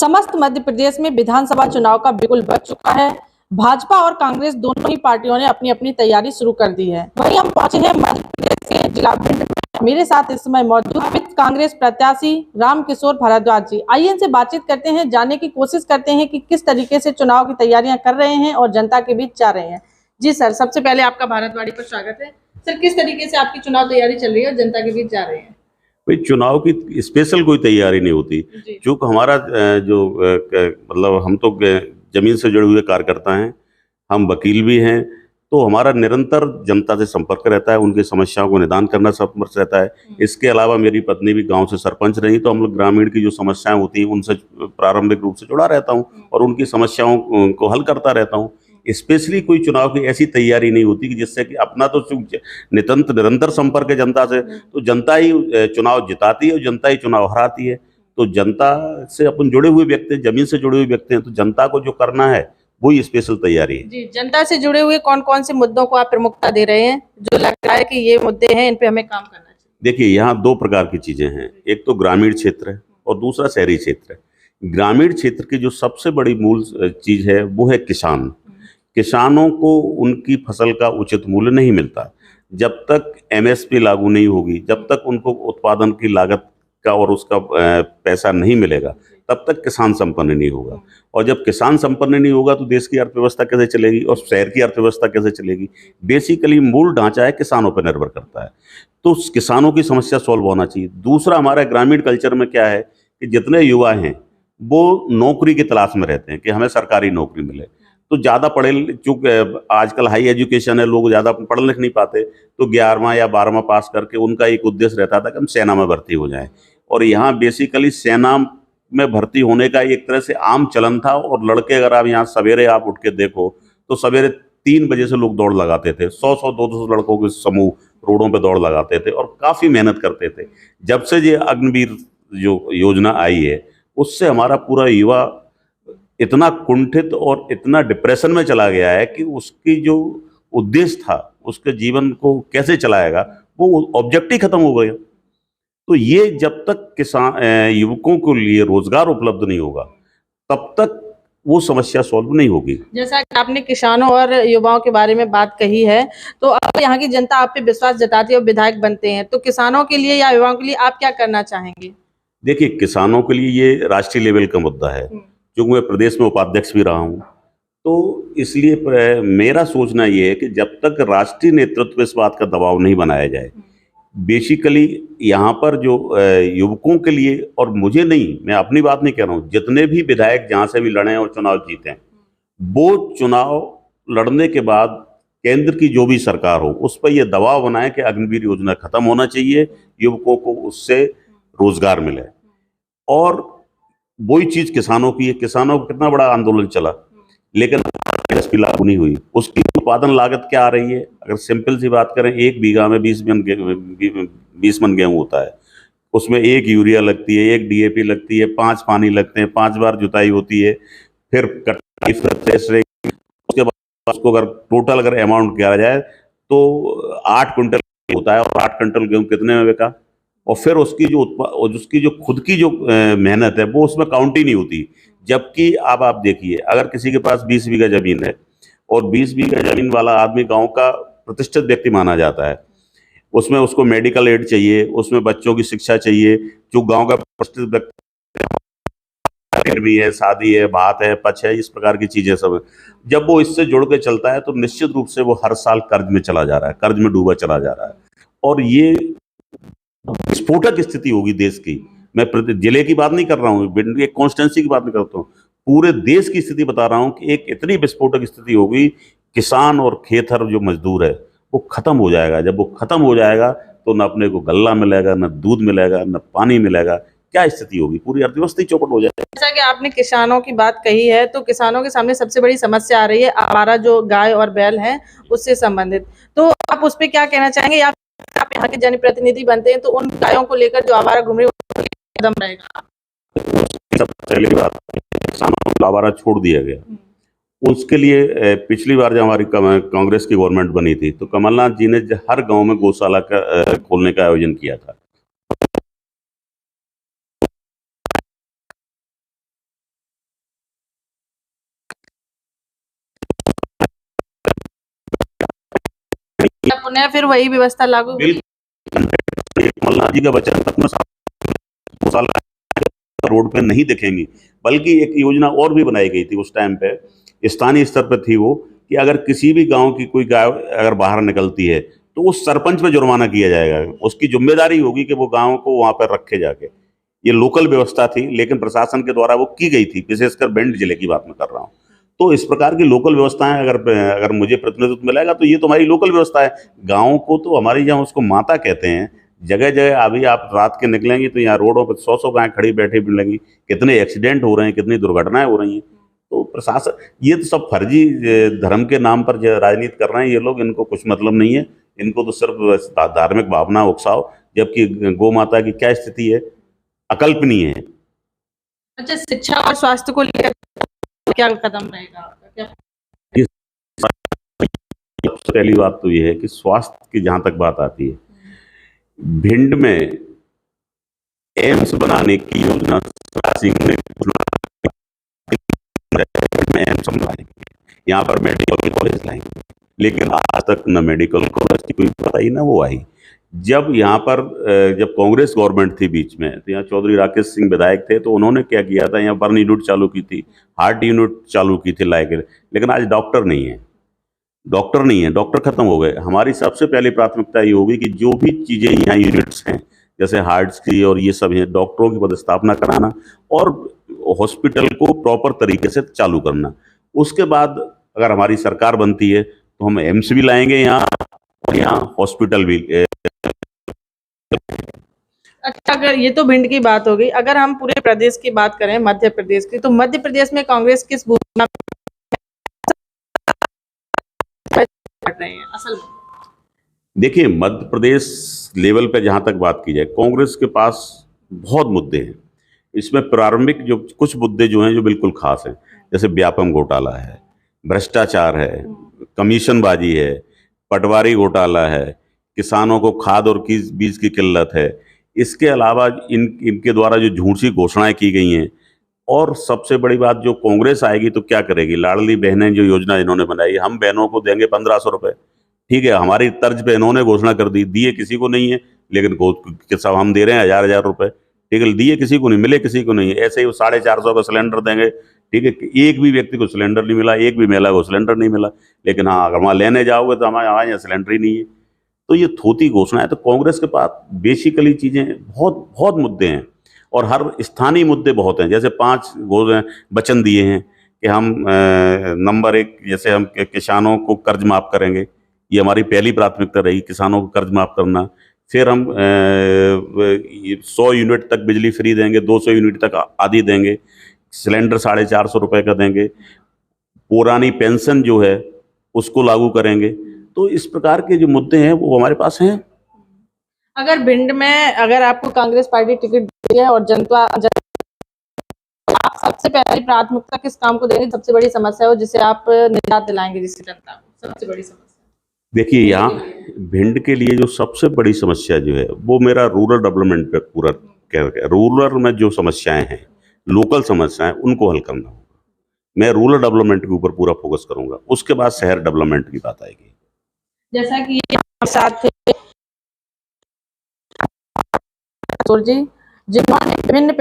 समस्त मध्य प्रदेश में विधानसभा चुनाव का बिगुल बज चुका है। भाजपा और कांग्रेस दोनों ही पार्टियों ने अपनी अपनी तैयारी शुरू कर दी है। वहीं हम पहुंचे हैं मध्य प्रदेश के जिला भिंड में। मेरे साथ इस समय मौजूद कांग्रेस प्रत्याशी रामकिशोर भारद्वाज जी। आइए इनसे बातचीत करते हैं, जानने की कोशिश करते हैं कि किस तरीके से चुनाव की तैयारियां कर रहे हैं और जनता के बीच जा रहे हैं। जी सर, सबसे पहले आपका भारतवाड़ी पर स्वागत है। सर, किस तरीके से आपकी चुनाव तैयारी चल रही है और जनता के बीच जा रहे हैं? भाई, चुनाव की स्पेशल कोई तैयारी नहीं होती, क्योंकि हमारा मतलब हम तो जमीन से जुड़े हुए कार्यकर्ता हैं, हम वकील भी हैं, तो हमारा निरंतर जनता से संपर्क रहता है, उनकी समस्याओं को निदान करना संपर्क रहता है। इसके अलावा मेरी पत्नी भी गांव से सरपंच रही, तो हम लोग ग्रामीण की जो समस्याएं होती हैं उनसे प्रारंभिक रूप से जुड़ा रहता हूं और उनकी समस्याओं को हल करता रहता हूं। स्पेशली कोई चुनाव की ऐसी तैयारी नहीं होती कि जिससे कि अपना तो निरंतर संपर्क है जनता से, तो जनता ही चुनाव जिताती है और जनता ही चुनाव हराती है। तो जनता से अपन जुड़े हुए व्यक्ति, जमीन से जुड़े हुए व्यक्ति हैं, तो जनता को जो करना है वही स्पेशल तैयारी है। जी, जनता से जुड़े हुए कौन कौन से मुद्दों को आप प्रमुखता दे रहे हैं, जो लग रहा है कि ये मुद्दे हैं, इन पे हमें काम करना चाहिए? देखिए, यहाँ दो प्रकार की चीजें हैं, एक तो ग्रामीण क्षेत्र है और दूसरा शहरी क्षेत्र है। ग्रामीण क्षेत्र की जो सबसे बड़ी मूल चीज है वो है किसान। किसानों को उनकी फसल का उचित मूल्य नहीं मिलता। जब तक एमएसपी लागू नहीं होगी, जब तक उनको उत्पादन की लागत का और उसका पैसा नहीं मिलेगा, तब तक किसान संपन्न नहीं होगा। और जब किसान संपन्न नहीं होगा तो देश की अर्थव्यवस्था कैसे चलेगी और शहर की अर्थव्यवस्था कैसे चलेगी? बेसिकली मूल ढांचा है किसानों पर निर्भर करता है, तो किसानों की समस्या सॉल्व होना चाहिए। दूसरा, हमारे ग्रामीण कल्चर में क्या है कि जितने युवा हैं वो नौकरी की तलाश में रहते हैं कि हमें सरकारी नौकरी मिले। तो ज़्यादा चूँकि आजकल हाई एजुकेशन है, लोग ज़्यादा पढ़ लिख नहीं पाते, तो 11वां या 12वां पास करके उनका एक उद्देश्य रहता था कि हम सेना में भर्ती हो जाएं। और यहाँ बेसिकली सेना में भर्ती होने का एक तरह से आम चलन था। और लड़के, अगर आप यहाँ सवेरे आप उठ के देखो तो सवेरे 3 बजे से लोग दौड़ लगाते थे, 100-100, 200 लड़कों के समूह रोडों पे दौड़ लगाते थे और काफ़ी मेहनत करते थे। जब से ये अग्निवीर जो योजना आई है, उससे हमारा पूरा युवा इतना कुंठित और इतना डिप्रेशन में चला गया है कि उसकी जो उद्देश्य था, उसके जीवन को कैसे चलाएगा, वो ऑब्जेक्ट ही खत्म हो गया। तो ये जब तक किसान युवकों के लिए रोजगार उपलब्ध नहीं होगा, तब तक वो समस्या सॉल्व नहीं होगी। जैसा कि आपने किसानों और युवाओं के बारे में बात कही है, तो अब यहाँ की जनता आप पे विश्वास जताती है और विधायक बनते हैं, तो किसानों के लिए या युवाओं के लिए आप क्या करना चाहेंगे? देखिए, किसानों के लिए ये राष्ट्रीय लेवल का मुद्दा है, क्योंकि मैं प्रदेश में उपाध्यक्ष भी रहा हूँ। तो इसलिए मेरा सोचना ये है कि जब तक राष्ट्रीय नेतृत्व इस बात का दबाव नहीं बनाया जाए, बेसिकली यहाँ पर जो युवकों के लिए, और मुझे नहीं, मैं अपनी बात नहीं कह रहा हूँ, जितने भी विधायक जहाँ से भी लड़े और चुनाव जीते हैं, वो चुनाव लड़ने के बाद केंद्र की जो भी सरकार हो उस पर यह दबाव बनाए कि अग्निवीर योजना खत्म होना चाहिए, युवकों को उससे रोजगार मिले। और वही चीज किसानों की है। किसानों का कितना बड़ा आंदोलन चला, लेकिन एमएसपी लागू नहीं हुई। उसकी उत्पादन लागत क्या आ रही है? अगर सिंपल सी बात करें, 1 बीघा में 20 मन गेहूं होता है, उसमें 1 यूरिया लगती है, 1 डीएपी लगती है, 5 पानी लगते हैं, 5 बार जुताई होती है, फिर कटाई, फिर थ्रेशरिंग। उसके बाद उसको अगर अमाउंट किया जाए तो 8 क्विंटल होता है, और 8 क्विंटल गेहूं कितने में बिका? और फिर उसकी जो खुद की जो मेहनत है वो उसमें काउंट ही नहीं होती। जबकि अब आप देखिए, अगर किसी के पास 20 बीघा जमीन है और 20 बीघा जमीन वाला आदमी गांव का प्रतिष्ठित व्यक्ति माना जाता है, उसमें उसको मेडिकल एड चाहिए, उसमें बच्चों की शिक्षा चाहिए, जो गांव का प्रतिष्ठित व्यक्ति भी है, शादी है, बात है, पच है, इस प्रकार की चीजें सब है। जब वो इससे जुड़ के चलता है तो निश्चित रूप से वो हर साल कर्ज में चला जा रहा है, कर्ज में डूबा चला जा रहा है, और ये विस्फोटक स्थिति होगी देश की। मैं जिले की बात नहीं कर रहा हूँ, एक कॉन्स्टिट्यूंसी की बात नहीं करता हूँ, पूरे देश की स्थिति बता रहा हूँ कि एक इतनी विस्फोटक स्थिति होगी। किसान और खेतर जो मजदूर है वो खत्म हो जाएगा। जब वो खत्म हो जाएगा तो न अपने को गल्ला मिलेगा, न दूध मिलेगा, न पानी मिलेगा। क्या स्थिति होगी? पूरी अर्थव्यवस्था ही चौपट हो जाएगी। जैसा कि आपने किसानों की बात कही है, तो किसानों के सामने सबसे बड़ी समस्या आ रही है आवारा जो गाय और बैल है उससे संबंधित, तो आप उस पर क्या कहना चाहेंगे? या आप यहाँ के जनप्रतिनिधि बनते हैं, तो उन गायों को लेकर जो आवारा घूम रही है कदम रहेगा? सबसे पहली बात, किसानों को आवारा छोड़ दिया गया। उसके लिए पिछली बार जब हमारी कांग्रेस की गवर्नमेंट बनी थी, तो कमलनाथ जी ने हर गांव में गौशाला का खोलने का आयोजन किया था। पुनः फिर वही व्यवस्था लागू हुई। बिल्कुल कमलनाथ जी का वचन था, 2 साल रोड पे नहीं दिखेंगी, बल्कि एक योजना और भी बनाई गई थी उस टाइम पे, स्थानीय स्तर पर थी वो, कि अगर किसी भी गांव की कोई गाय अगर बाहर निकलती है तो उस सरपंच पे जुर्माना किया जाएगा, उसकी जिम्मेदारी होगी कि वो गांव को वहां पर रखे जाके। ये लोकल व्यवस्था थी, लेकिन प्रशासन के द्वारा वो की गई थी, विशेषकर भिंड जिले की बात मैं कर रहा हूँ। तो इस प्रकार की लोकल व्यवस्थाएं अगर अगर मुझे प्रतिनिधित्व मिलेगा तो ये तो हमारी लोकल व्यवस्था है। गाँव को तो हमारे यहाँ उसको माता कहते हैं। जगह जगह अभी आप रात के निकलेंगे तो यहाँ रोडों पर 100 गाय खड़ी बैठी मिलेंगी। कितने एक्सीडेंट हो रहे हैं, कितनी दुर्घटनाएं हो रही हैं। तो प्रशासन, ये तो सब फर्जी धर्म के नाम पर जो राजनीति कर रहे हैं ये लोग, इनको कुछ मतलब नहीं है। इनको तो सिर्फ धार्मिक भावना उकसाओ, जबकि गौ माता की क्या स्थिति है, अकल्पनीय है। अच्छा, शिक्षा और स्वास्थ्य को लेकर क्या कदम रहेगा आपका? क्या सबसे पहली बात तो ये है कि स्वास्थ्य की जहां तक बात आती है, भिंड में एम्स बनाने की योजना सिंह ने में एम्स बनाएंगे, यहाँ पर मेडिकल कॉलेज लाएंगे, लेकिन आज तक न मेडिकल कॉलेज की कोई पता ही ना वो आई। जब यहाँ पर जब कांग्रेस गवर्नमेंट थी बीच में, तो यहाँ चौधरी राकेश सिंह विधायक थे, तो उन्होंने क्या किया था, यहाँ बर्न यूनिट चालू की थी, हार्ट यूनिट चालू की थी लाए के, लेकिन आज डॉक्टर नहीं है, डॉक्टर खत्म हो गए। हमारी सबसे पहली प्राथमिकता ये होगी कि जो भी चीज़ें यहाँ यूनिट्स हैं, जैसे हार्ट्स की और ये सब हैं, डॉक्टरों की पदस्थापना कराना और हॉस्पिटल को प्रॉपर तरीके से चालू करना। उसके बाद अगर हमारी सरकार बनती है तो हम एम्स भी लाएंगे यहाँ, और यहाँ हॉस्पिटल भी। अच्छा, अगर ये तो भिंड की बात हो गई, अगर हम पूरे प्रदेश की बात करें, मध्य प्रदेश की, तो मध्य प्रदेश में कांग्रेस किस भूमिका कर रहे हैं असल में? देखिए, मध्य प्रदेश लेवल पे जहाँ तक बात की जाए, कांग्रेस के पास बहुत मुद्दे हैं। इसमें प्रारंभिक जो कुछ मुद्दे जो हैं जो बिल्कुल खास हैं, जैसे व्यापम घोटाला है, भ्रष्टाचार है, कमीशनबाजी है, पटवारी घोटाला है, किसानों को खाद और बीज की किल्लत है। इसके अलावा इनके द्वारा जो झूठी घोषणाएं की गई हैं, और सबसे बड़ी बात, जो कांग्रेस आएगी तो क्या करेगी, लाडली बहनें जो योजना इन्होंने बनाई, हम बहनों को देंगे 1500 रुपए, ठीक है, हमारी तर्ज पे इन्होंने घोषणा कर दी, दिए किसी को नहीं है, लेकिन सब हम दे रहे हैं 1000 रुपए, ठीक है, दिए किसी को नहीं, मिले किसी को नहीं। ऐसे ही वो 450 का सिलेंडर देंगे, ठीक है, एक भी व्यक्ति को सिलेंडर नहीं मिला, एक भी महिला को सिलेंडर नहीं मिला, लेकिन हाँ अगर वहाँ लेने जाओगे तो हमारे यहाँ सिलेंडर ही नहीं है। तो ये थोती घोषणा है। तो कांग्रेस के पास बेसिकली चीज़ें बहुत बहुत मुद्दे हैं, और हर स्थानीय मुद्दे बहुत हैं। जैसे 5 वचन दिए हैं कि हम नंबर 1, जैसे हम किसानों को कर्ज माफ़ करेंगे, ये हमारी पहली प्राथमिकता रही, किसानों को कर्ज माफ़ करना। फिर हम 100 यूनिट तक बिजली फ्री देंगे, 200 यूनिट तक आधी देंगे, सिलेंडर 450 रुपये का देंगे, पुरानी पेंशन जो है उसको लागू करेंगे। तो इस प्रकार के जो मुद्दे हैं वो हमारे पास हैं। अगर भिंड में अगर आपको कांग्रेस पार्टी टिकट दी है और जनता आप सबसे पहली प्राथमिकता किस काम को देंगे? सबसे बड़ी समस्या हो जिसे आप निजात दिलाएंगे, जिससे जनता को सबसे बड़ी समस्या? देखिए, यहाँ भिंड के लिए जो सबसे बड़ी समस्या जो है वो मेरा रूरल डेवलपमेंट पे पूरा कह रूरल में जो समस्याएं हैं, लोकल समस्याएं, उनको हल करना होगा। मैं रूरल डेवलपमेंट के ऊपर पूरा फोकस करूंगा, उसके बाद शहर डेवलपमेंट की बात आएगी। जैसा कि ये हमारे साथ थे जी, जिन्होंने विभिन्न